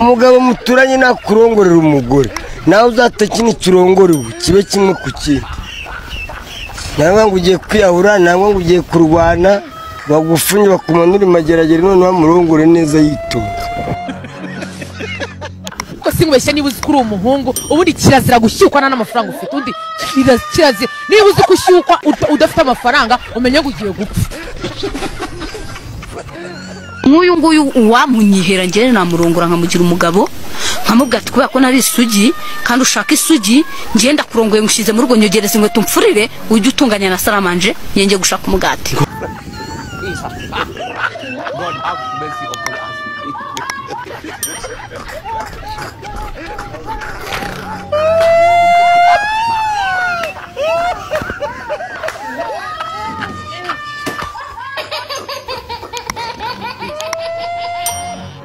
umugabo muturanye nakurongorera umugore nawe uzatakina ikirongorewe kibe kimwe ku kindi nangwa ngo ugiye kwiyahura nangwa ngo ugiye kurwana bagufunye bakumanura imageragere none bamurongore neza yitonda ko singubeshye niba uzi kuri umuhungu ubundi kirazira gushyukwana n'amafaranga ufite undi kirazira niba uzi kushyukwa udafite amafaranga umenye ngo ugiye gupfa nk'uyu nguyu uwamunyihera ngene namurongora nkamugira umugabo nkamubwira ati kubera ko nari isugi kandi ushaka isugi ngenda kurongoye ngushize mu rugo nyogereza inkweto mfurire ujye utunganya na saramanje yenge gushaka umugati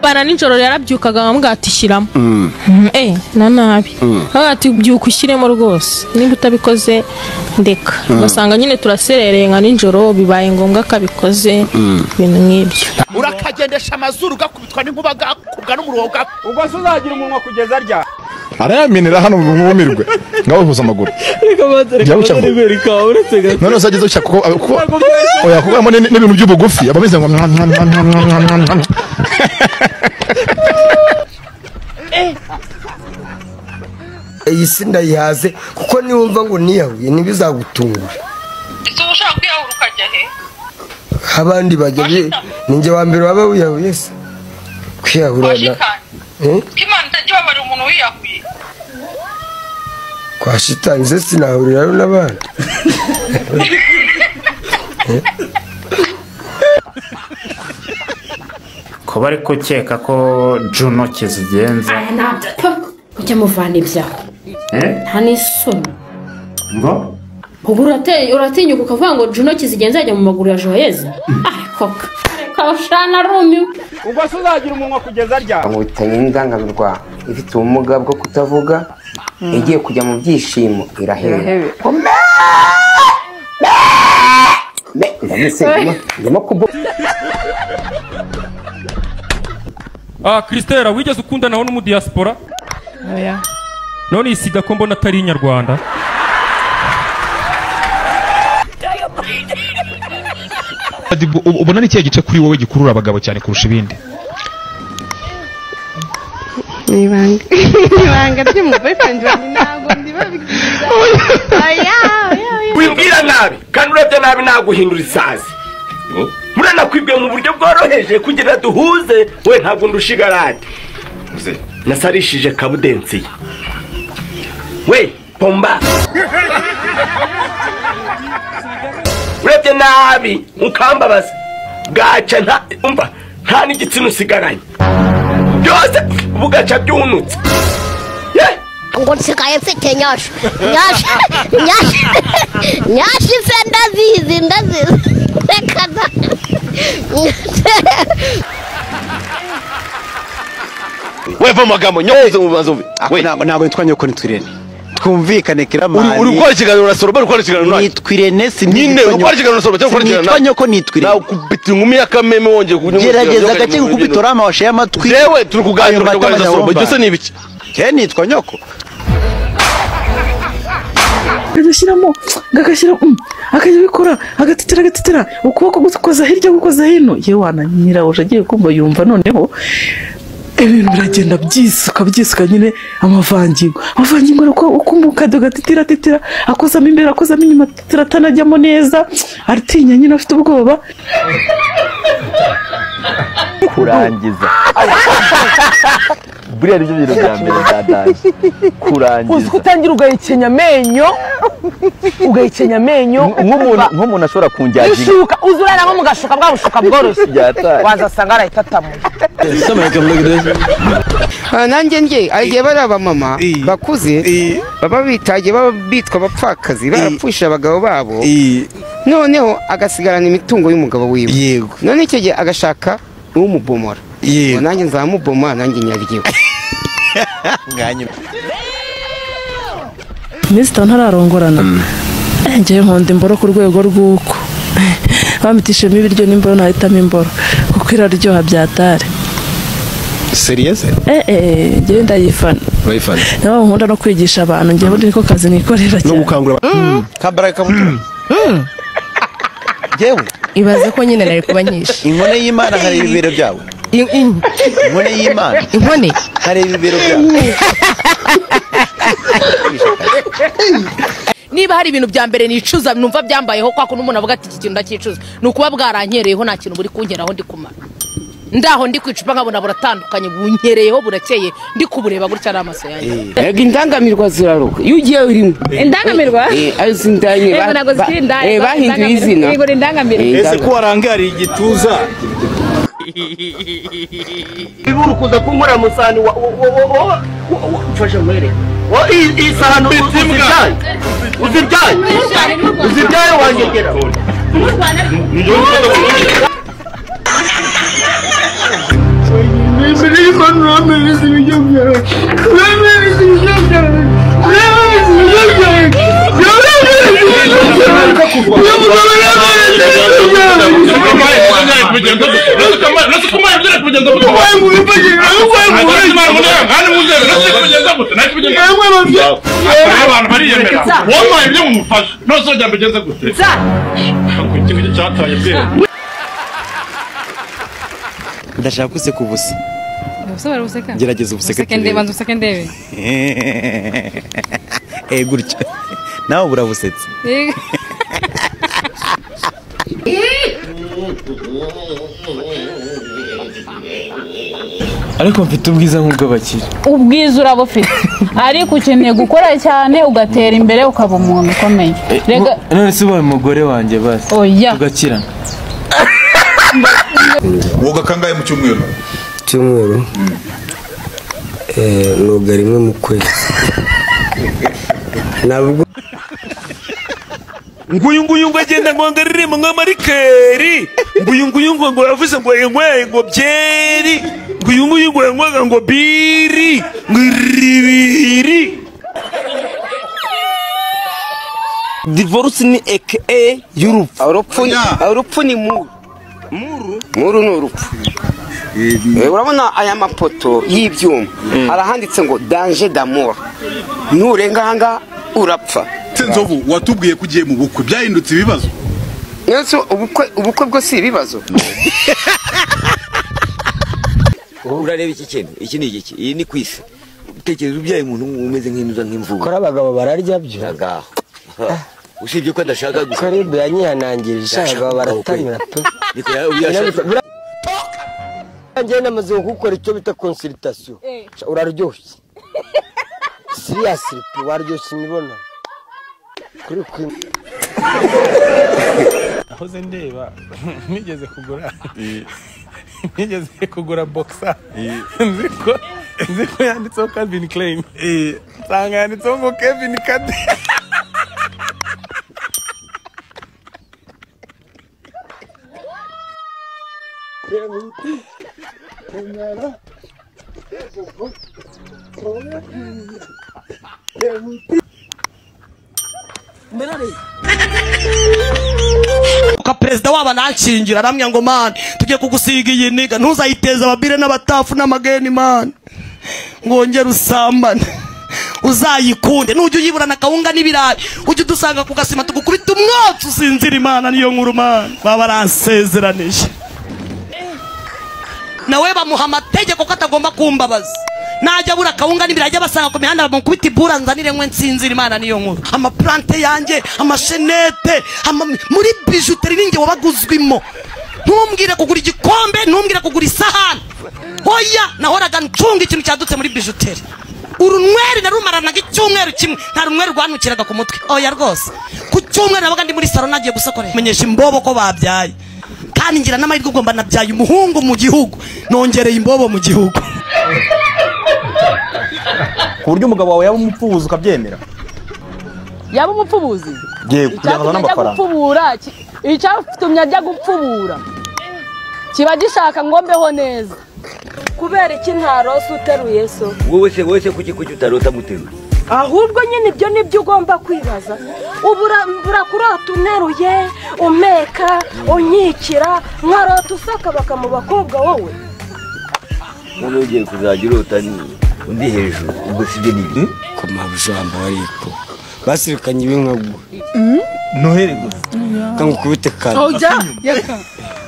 bana nijoro yarabyukaga nkamugatishyiramo na nabi ati byuka ushyiremo rwose niba utabikoze ndeka ugasanga nyine turaserereye nka nijoro bibaye ngombwa ko abikoze ibintu nk'ibyo urakagendesha amazuru ugakubitwa n'inkuba gakubwa n'umurongo ubwo se uzagira umunwa kugeza rya arayaminira hano mumirwe ngaho huza amaguru none uzageze ushaka kuko oya kugamo n'ibintu by'ubugufi abameze ngo iyi si ndayihaze kuko niwumva ngo niyahuye ntibizagutungura ese ushaka kwiyahura ukajya he abandi bajya ninjye wa mbere waba wiyahuye se kwiyahura imana itajya ibabarira umuntu wiyahuye kwa shitani se sinahurirayo n'abandi ko bari gukeka ko Juno kizigenza ujya muvana ibyaho nta n'isoni ngo ubu uratinyuka ukavuga ngo Juno kizigenza ajya mu maguru ya Joyeze koka kawushana rumiwe ubwo se uzagira umunwa kugeza rya nkubitanye n'indangamirwa ifite ubumuga bwo kutavuga igiye kujya mu byishimo irahebe Christella wigeze ukundanaho n'umudiaspora oya none isiga ko mbona atari inyarwanda ubona ni kiye gice kuri wowe gikurura abagabo cyane kurusha ibindi ibanga ry'umuboyfriend wanjye ntabwo ndibabwiza wimbwira nabi kandi urebye nabi naguhindura isazi muranakwibwe mu buryo bworoheje kugira duhuze we ntabwo ndushigarade nasarishije kabudensi we pomba urebye nabi ukambabaza bwaca nta n'igitsina usigaranye byose bugaca byunutse ngo nsigaye mfite nyasha ife ndazizi reka da weva amagambo nyoze mu bibazo ntabwo nitwa nyoko nitwirene twumvikane kiramani uri gukora ikiganiro na Soroba ukora ikiganiro nawe nitwirene nyine ukora ikiganiro na Soroba cyangwa ukora ikiganiro nitwa nyoko nitwirene nawe ukubita inkumi ya kameme wongeye gerageza gake gukubita urama washe y'amatwi jewe turi kuganira na Soroba byose ni ibiki nitwa nyoko agashyiramo akajya bikora agatitira ukuboko gukoza hirya gukoza hino yewe wananyira uje agiye kumva yumva noneho ibintu biragenda byisuka nyine amavangingo ukumbuka gatitira akozamo imbere akozamo inyuma atanajyamo neza aritinya nyine afite ubwoba kurangiza buriya nibyo bintu bya mbere ndadaje kurangiza uzi kutangira ugahekenya amenyo nk'umuntu ashobora kunjyagira ishuka uzurana nko mu gashuka bwa bushuka bworoshye wazasanga arahita atamuye nanjye agiye bari abamama bakuze baba bitagiye baba bitwa abapfakazi barapfusha abagabo babo noneho agasigarana imitungo y'umugabo wiwe yego none icyo gihe agashaka uwumubomora yego nanjye nzamuboma nanjye nyaryiwe Mr. ntararongorana ngiye nkunda imboro ku rwego rw'uko bamitishemo ibiryo n'imboro nahitamo imboro kuko iraryoha byatare Serious? Njyewe ndayifana. Urayifana? Naho nkunda no kwigisha abantu njyewe niko kazi nikorera cyane. No gukangura. Kabara kabutura. Jewe ibaze ko nyine nari kubanyisha. Inkone y'Imana hari ibibero byawe. Inkone y'Imana. Inkone hari ibibero byawe. Niba hari ibintu bya mbere nicuza numva byambayeho kwa kuno umuntu avuga ati iki kintu ndakicuza nukuba bwaranyereyeho nta kintu buri kunkeraho ndi kumara ndaho ndi kwicupa nkabona buratandukanye bunyereyeho burakeye ndi kubureba gutya n'amaso yanjye. Ego indangamirwa ziraruka iyo ugiye urimo indangamirwa azindanye bahinduye izina yego indangamirwa ese ko warangari igituza iburu kuza kunkora musani ufashe mwere isahano uzibyaye wangegera ndashaka useka ubusa Usobora useka gerageza ubuseke ndebe banza useke ndebe gutya nawe burabusetse ariko mfite ubwiza nk'ubw'abakire. Ubwiza urabufite ariko ukeneye gukora cyane ugatera imbere ukaba umuntu ukomeye. Rega none se ubaye umugore wanjye basi ugakira. Woga kangaye mu cyumweru? Cyumweru noga rimwe mu kwezi. Nabwo nguyunguyu ngo agenda ngo ngaririmba nka marikeri nguyunguyu ngo yavuze ngo yenkwe ngo byeri nguyunguyu ngo yenkwaga ngo biri ngiribiri. Divorce ni aka y'urupfu. Urupfu ni muru ni urupfu. Urabona aya mapoto y'ibyuma arahanditse ngo danger d'amour nurenga hanga urapfa. Nzovu watubwiye kugiye mu bukwe byahindutse ibibazo. Yesu ubukwe bwo si ibibazo. Urareba iki kintu iki ni iki iyi ni kwisi utekereza ubyaye umuntu umeze nk'intuza nk'imvugo. Kora abagabo bararya byo agaho usibye ko adashaka gusa karibu yanyihanangirije abagabo baratamira pe niko uyashaka njye namaze gukora icyo bita consultation uraryoshye seriously waryoshye imibona kuri kwimwe ahoze ndeba nigeze kugura boxer nziko yanditseho Calvin Klein nsanga yanditseho ngo Kevin Kade. Perezida waba nanshingira aramya ngo man tujye kugusiga iyi niga ntuzayiteza ababire n'abatafu n'amageni man ngongera usambane uzayikunde nujye uyiburana kawunga n'ibirayi ujye dusanga ku gasima tugukubita umwotsi usinzira Imana niyo nkuru man baba ransezeranije nawe bamuha amategeko ko atagomba kumbabaza najya bura kawunga n'ibirayi basanga ku mihanda bamukubita ibura nzanire nkwe nsinzira Imana niyo nkuru amaplante yanjye amashenete muri bijuteri ninjye wabaguzwimo ntumbwire kugura igikombe ntumbwire kugura isahani hoya nahoraga ncunga ikintu cyadutse muri bijuteri urunweri narumaranaga icyumweru kimwe nta runweri rwanukiraga ku mutwe oya rwose ku cyumweru nabaga ndi muri salo nagiye gusakorera menyesha imbobo ko babyaye kandi ngira n'amahirwe ugomba nabyaye umuhungu mu gihugu nongereye imbobo mu gihugu ku buryo umugabo wawe yaba umupfubuzi ukabyemera. Yaba umupfubuzi yego kujyana n'amafaranga icyatumye ajya gupfubura kiba gishaka ngo mbeho neza kubera iki ntarose uteruye so wowe se kuki utarota muteruye ahubwo nyine ibyo nibyo ugomba kwibaza ubura kurota uneruye umeka unyikira nkarota usaka baka mu bakobwa wowe none ugiye kuzajya urota undi hejuru ubwo sibyo nibi ku mabujambo ariko basirikanye ibinkagu noheri gusa kamukubite kare oja yaka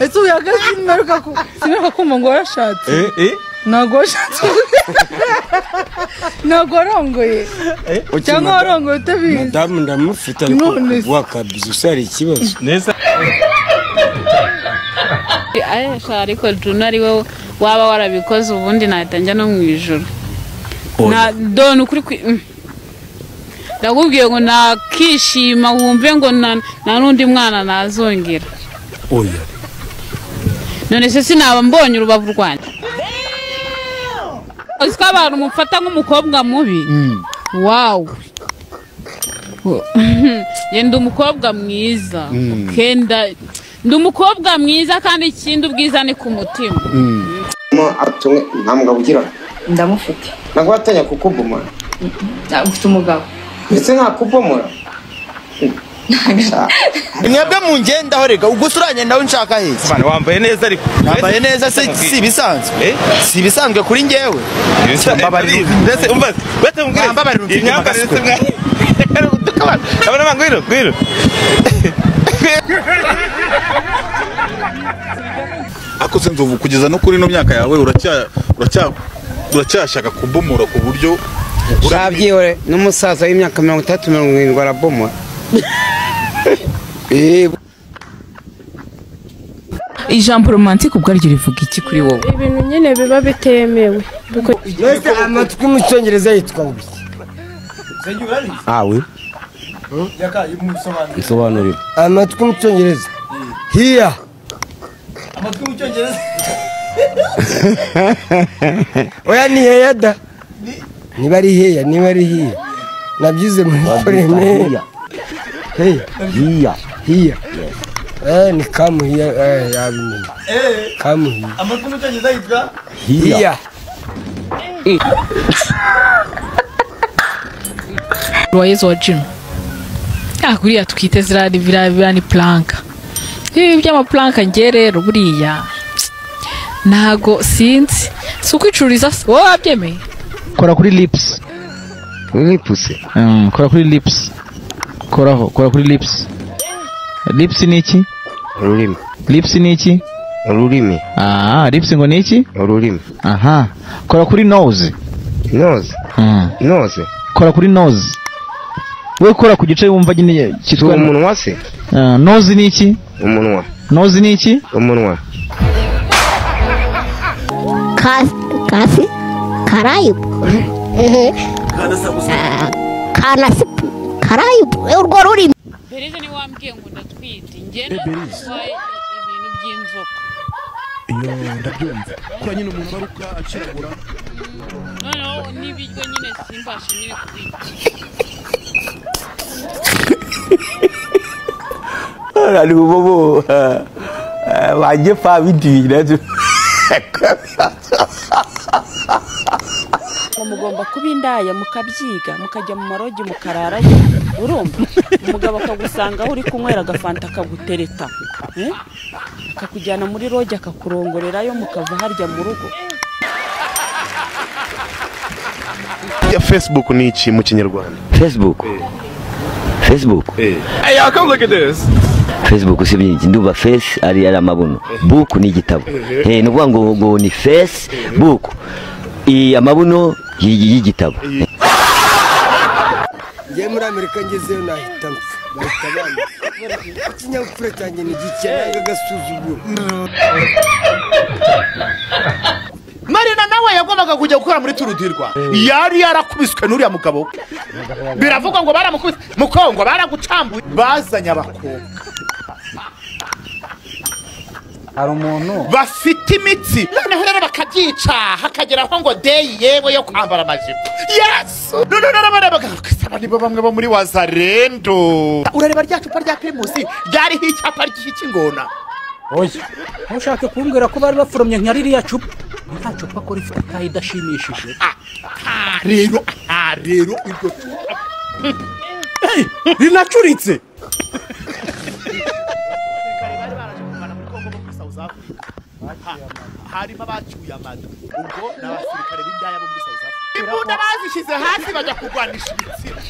ese uyagaze imeruka ku sinaka kumva ngo yarashatse ntago washatse ntago warongoye cyangwa warongoye utabizi madamu ndamufite ariko wakabiza usari ikibazo neza ayesha ariko Juno ari wowe waba warabikoze ubundi nahita njya no mu ijoro na done ukuri ndakubwiye ngo nakishima wumve ngo na n'undi mwana nazongera oya none se sinaba mbonye urubavu rwanjye uziko abantu mufata nk'umukobwa mubi wow yenda umukobwa mwiza kenda ndi umukobwa mwiza kandi ikindi ubwiza ni ku mutima atumwe nta mugabo ugira ndamufite ntabwo watanya kukubomora ufite umugabo ndetse ntakubomora mwebwe mungendaho rega ubwo uranyendaho nshaka heza bana wambaye neza ariko wambaye neza si bisanzwe si bisanzwe kuri njyewe ndetse umva bete mubwire mbabarira imyambarire se mwa abana ngwiro akoze nzovu kugeza no kuri no myaka yawe uracyashaka kubomora ku buryo urabyiwe n'umusaza w'imyaka 30-70 arabomora ijambo romantique ubwaryo rivuga iki kuri wowe ibintu nyine biba bitemewe nese amatwi mu cyongereza yitwa ngo awe isobanurira amatwi mu cyongereza hiya amatwi mu cyongereza oya ni heya da niba ari heya nabyize muri koreme hiya ni kamuhiya yabimenye kamuhiya amatwi mu cyongereza yitwa hiya Royezo wa Juno kuriya twite ziriya ni planka ibi by'amaplanka nge rero buriya ntago sinzi si ukwicururiza se wowe wabyemeye kora kuri lips kora kuri lips kora kuri lips ni iki ururimi lips ni iki ururimi lips ngo ni iki ururimi aha kora kuri nose kora kuri nose we kora ku gice wumva nyine cyitwa umunwa se nose ni iki umunwa nose ni iki umunwa kasi karayibu karayibu urwo rurimi Berize ni wambwiye ngo ndatwite ngenda kwaye ibintu by'inzoka iyo ndabyumva ko nyine umuntu aruka aciragura noneho n'ibiryo nyine simbashe nyine kubirya ari bobo wajye fa bidira mugomba kuba indaya mukabyiga mukajya mu marogi mukararayo urumva umugabo akagusanga uri kunywera agafanta akagutereta akakujyana muri rogi akakurongorerayo mukava harya mu rugo ya Facebook ni iki mu kinyarwanda Facebook hey y'all come look at this Facebook si byinshi nduba face ari amabuno book ni igitabo nuvuga ngo ni Facebook amabuno y'igitabo ngiye muri Amerika ngezeyo nahita bahita bana ikinyabupfura cyanjye ni gikenewe agasuzuguro Marina nawe yagombaga kujya gukora muri turudirwa yari yarakubiswe n'uriya mugabo biravugwa ngo baramukubise mukongo baragucambuye bazanye abakobwa hari umuntu bafite imitsi noneho rero bakabyica hakageraho ngo deyi yewe yo kwambara amajipo yes noneho bagakwisaba nibo bamwe bo muri wazarendo urareba rya cupa rya primusi ryariho icyapa ry'ikingona oya ntushake kumbwira ko bari baforomye nka ririya cupa nta cupa ko rifite kayi idashimishije rero iryo rinacuritse harimo abacyuye amada ubwo n'abasirikare b'indaya bo muri South Africa imbunda bazishyize hasi bajya kurwanisha ibitsina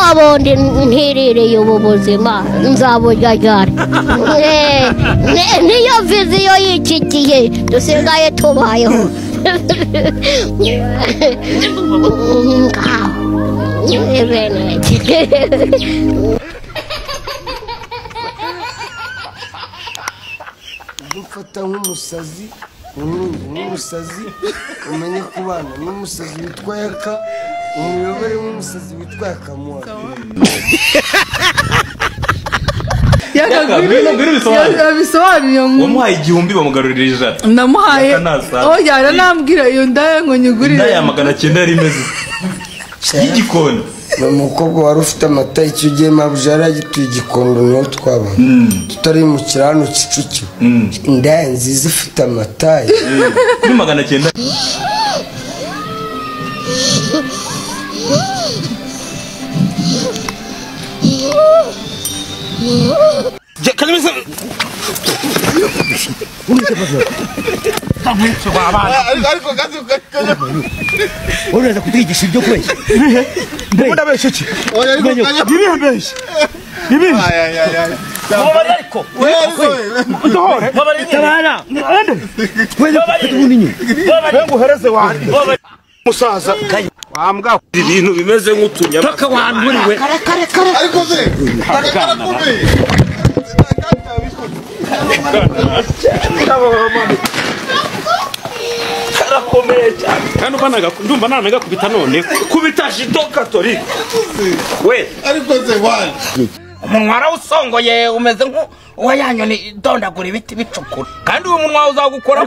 abondi ntiririye ubu buzima nzaburya ryari niyo viziyo y'iki gihe dusigaye tubayeho gufata nk'umusazi nk'umusazi umenye kubana n'umusazi witwa Yaka umuyobore nk'umusazi witwa Yakamuha bisobanuye wamuhaye 1000 bamugarurira ijana namuhaye oya nambwira iyo ndaya ngo nyugurire ndaya 900 yari imeze y'igikoni umukobwa wari ufite amata icyo gihe mabuja yaragituye igikondo niho twaba tutari mu kirano Kicukiro indaya nziza ifite amata kuri 900 Kanimisa ariko gazi ureza kutwigisha ibyo kwezi mbona beshe ki ibihembeshe ibi bobari ariko udohore tabana kwezi kuninyo nguhereze wandi musaza wambwa ibintu bimeze nk'utunyama paka wanduriwe ariko ze karakomeye karakomeye cyane kandi ndumva nanaga kubita none kubita jito katolika we ariko ze wandi umunwa warawusongoye umeze nk'uwayanyoni idondagura ibiti bicukura kandi uyu munwa uzagukora